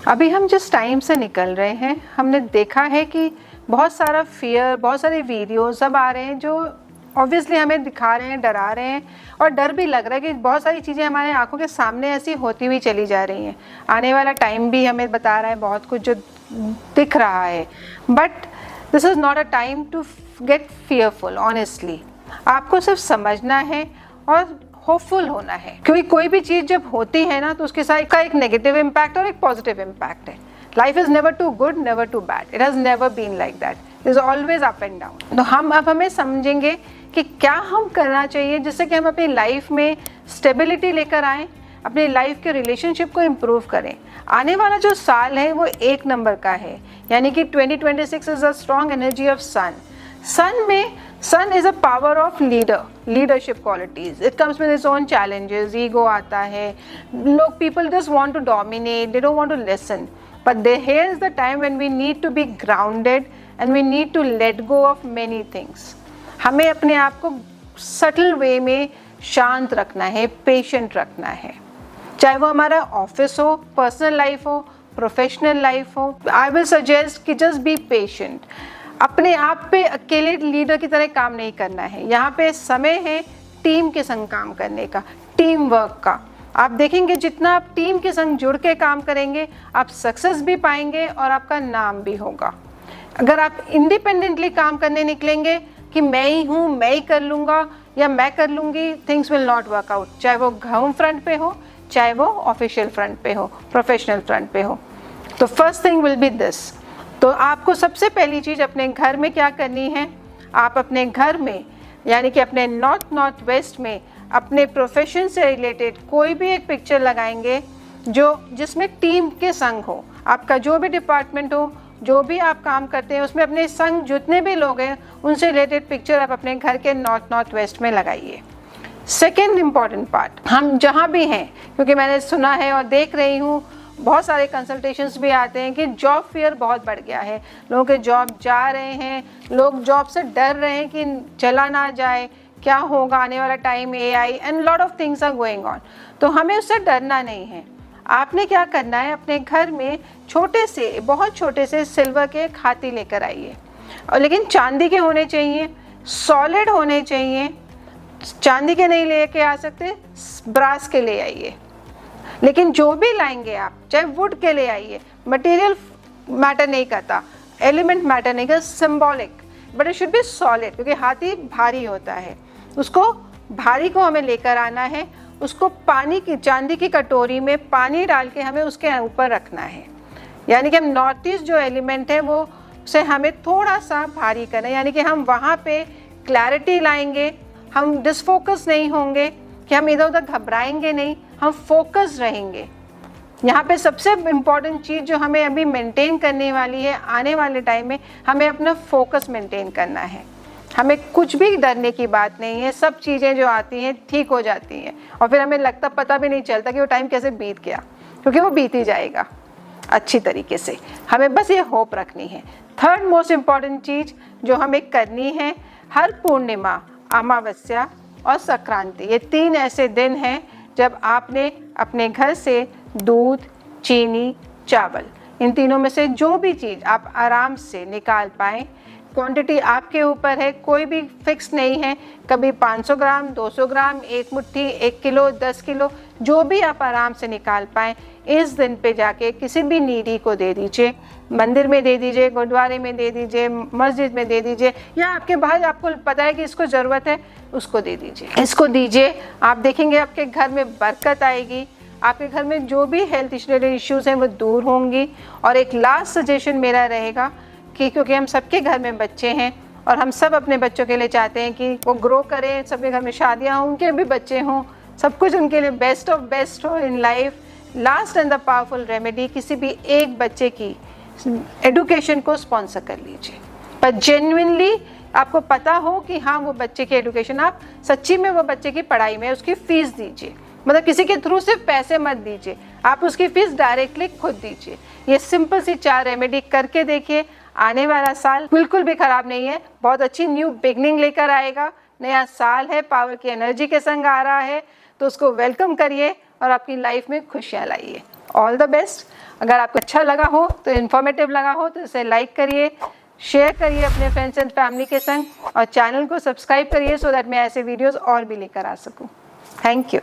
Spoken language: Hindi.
अभी हम जिस टाइम से निकल रहे हैं, हमने देखा है कि बहुत सारा फियर, बहुत सारे वीडियोस सब आ रहे हैं जो ऑब्वियसली हमें दिखा रहे हैं, डरा रहे हैं, और डर भी लग रहा है कि बहुत सारी चीज़ें हमारे आंखों के सामने ऐसी होती हुई चली जा रही हैं। आने वाला टाइम भी हमें बता रहा है बहुत कुछ जो दिख रहा है, but this is not a time to get fearful. Honestly आपको सिर्फ समझना है और होपफुल होना है, क्योंकि कोई भी चीज़ जब होती है ना तो उसके साथ का एक नेगेटिव इम्पैक्ट और एक पॉजिटिव इम्पैक्ट है। Life is never too good, never too bad, it has never been like that, it is always up and down. तो हमें समझेंगे कि क्या हम करना चाहिए जिससे कि हम अपनी लाइफ में स्टेबिलिटी लेकर आएँ, अपनी लाइफ के रिलेशनशिप को इम्प्रूव करें। आने वाला जो साल है वो 1 नंबर का है, यानी कि 2026 is a strong energy of sun. Sun is a power of leadership qualities. It comes with its own challenges, ego आता है, लोग people just want to dominate, they don't want to listen, but here is the time when we need to be grounded and we need to let go of many things. हमें अपने आप को सटल वे में शांत रखना है, पेशेंट रखना है, चाहे वो हमारा ऑफिस हो, पर्सनल लाइफ हो, प्रोफेशनल लाइफ हो। आई विल सजेस्ट कि जस्ट बी पेशेंट। अपने आप पे अकेले लीडर की तरह काम नहीं करना है। यहाँ पे समय है टीम के संग काम करने का, टीम वर्क का। आप देखेंगे जितना आप टीम के संग जुड़ के काम करेंगे, आप सक्सेस भी पाएंगे और आपका नाम भी होगा। अगर आप इंडिपेंडेंटली काम करने निकलेंगे कि मैं ही हूँ, मैं ही कर लूँगा या मैं कर लूँगी, things will not work out, चाहे वो होम फ्रंट पे हो, चाहे वो ऑफिशियल फ्रंट पे हो, प्रोफेशनल फ्रंट पे हो। तो first thing will be this. तो आपको सबसे पहली चीज़ अपने घर में क्या करनी है, आप अपने घर में यानी कि अपने नॉर्थ वेस्ट में अपने प्रोफेशन से रिलेटेड कोई भी एक पिक्चर लगाएंगे जिसमें टीम के संग हो। आपका जो भी डिपार्टमेंट हो, जो भी आप काम करते हैं, उसमें अपने संग जितने भी लोग हैं उनसे रिलेटेड पिक्चर आप अपने घर के नॉर्थ वेस्ट में लगाइए। सेकेंड इम्पॉर्टेंट पार्ट, हम जहाँ भी हैं, क्योंकि मैंने सुना है और देख रही हूँ बहुत सारे कंसल्टेशंस भी आते हैं कि जॉब फियर बहुत बढ़ गया है, लोगों के जॉब जा रहे हैं, लोग जॉब से डर रहे हैं कि चला ना जाए, क्या होगा आने वाला time, AI and lot of things are going on. तो हमें उससे डरना नहीं है। आपने क्या करना है, अपने घर में छोटे से, बहुत छोटे से सिल्वर के हाथी लेकर आइए, और लेकिन चांदी के होने चाहिए, सॉलिड होने चाहिए। चांदी के नहीं लेके आ सकते, ब्रास के ले आइए। लेकिन जो भी लाएंगे आप, चाहे वुड के ले आइए, मटेरियल मैटर नहीं करता, एलिमेंट मैटर नहीं करता, symbolic, but it should be solid, क्योंकि हाथी भारी होता है। उसको भारी को हमें लेकर आना है, उसको पानी की, चांदी की कटोरी में पानी डाल के हमें उसके ऊपर रखना है। यानी कि हम नॉर्थ ईस्ट जो एलिमेंट है वो उसे हमें थोड़ा सा भारी करना है, यानी कि हम वहाँ पे क्लैरिटी लाएंगे, हम डिसफोकस नहीं होंगे कि हम इधर उधर घबराएंगे नहीं, हम फोकस रहेंगे। यहाँ पे सबसे इम्पॉर्टेंट चीज़ जो हमें अभी मेंटेन करने वाली है, आने वाले टाइम में हमें अपना फोकस मेंटेन करना है। हमें कुछ भी डरने की बात नहीं है, सब चीज़ें जो आती हैं ठीक हो जाती हैं, और फिर हमें लगता, पता भी नहीं चलता कि वो टाइम कैसे बीत गया, क्योंकि वो बीत ही जाएगा अच्छी तरीके से। हमें बस ये होप रखनी है। थर्ड मोस्ट इम्पॉर्टेंट चीज़ जो हमें करनी है, हर पूर्णिमा, अमावस्या और संक्रांति, ये 3 ऐसे दिन हैं जब आपने अपने घर से दूध, चीनी, चावल, इन तीनों में से जो भी चीज़ आप आराम से निकाल पाएँ, क्वांटिटी आपके ऊपर है, कोई भी फिक्स नहीं है, कभी 500 ग्राम, 200 ग्राम, 1 मुट्ठी, 1 किलो, 10 किलो, जो भी आप आराम से निकाल पाएँ, इस दिन पे जाके किसी भी नीडी को दे दीजिए। मंदिर में दे दीजिए, गुरुद्वारे में दे दीजिए, मस्जिद में दे दीजिए, या आपके बाहर आपको पता है कि इसको ज़रूरत है, उसको दे दीजिए। इसको दीजिए, आप देखेंगे आपके घर में बरकत आएगी, आपके घर में जो भी हेल्थ रिलेटेड इश्यूज़ हैं वो दूर होंगी। और एक लास्ट सजेशन मेरा रहेगा कि क्योंकि हम सबके घर में बच्चे हैं और हम सब अपने बच्चों के लिए चाहते हैं कि वो ग्रो करें, सबके घर में शादियाँ हों, उनके भी बच्चे हों, सब कुछ उनके लिए बेस्ट ऑफ बेस्ट हो in life. Last and the powerful remedy, किसी भी एक बच्चे की एडुकेशन को स्पॉन्सर कर लीजिए, पर जेन्युइनली आपको पता हो कि हाँ वो बच्चे की एडुकेशन, आप सच्ची में वो बच्चे की पढ़ाई में उसकी फ़ीस दीजिए। मतलब किसी के थ्रू सिर्फ पैसे मत दीजिए, आप उसकी फ़ीस डायरेक्टली खुद दीजिए। ये सिंपल सी 4 रेमेडी करके देखिए, आने वाला साल बिल्कुल भी ख़राब नहीं है, बहुत अच्छी न्यू बिगनिंग लेकर आएगा। नया साल है, पावर की एनर्जी के संग आ रहा है, तो उसको वेलकम करिए और अपनी लाइफ में खुशियाँ लाइए। All the best. अगर आपको अच्छा लगा हो तो इन्फॉर्मेटिव लगा हो तो इसे लाइक करिए, शेयर करिए अपने फ्रेंड्स एंड फैमिली के संग और चैनल को सब्सक्राइब करिए सो दैट मैं ऐसे वीडियोस और भी लेकर आ सकूं। Thank you.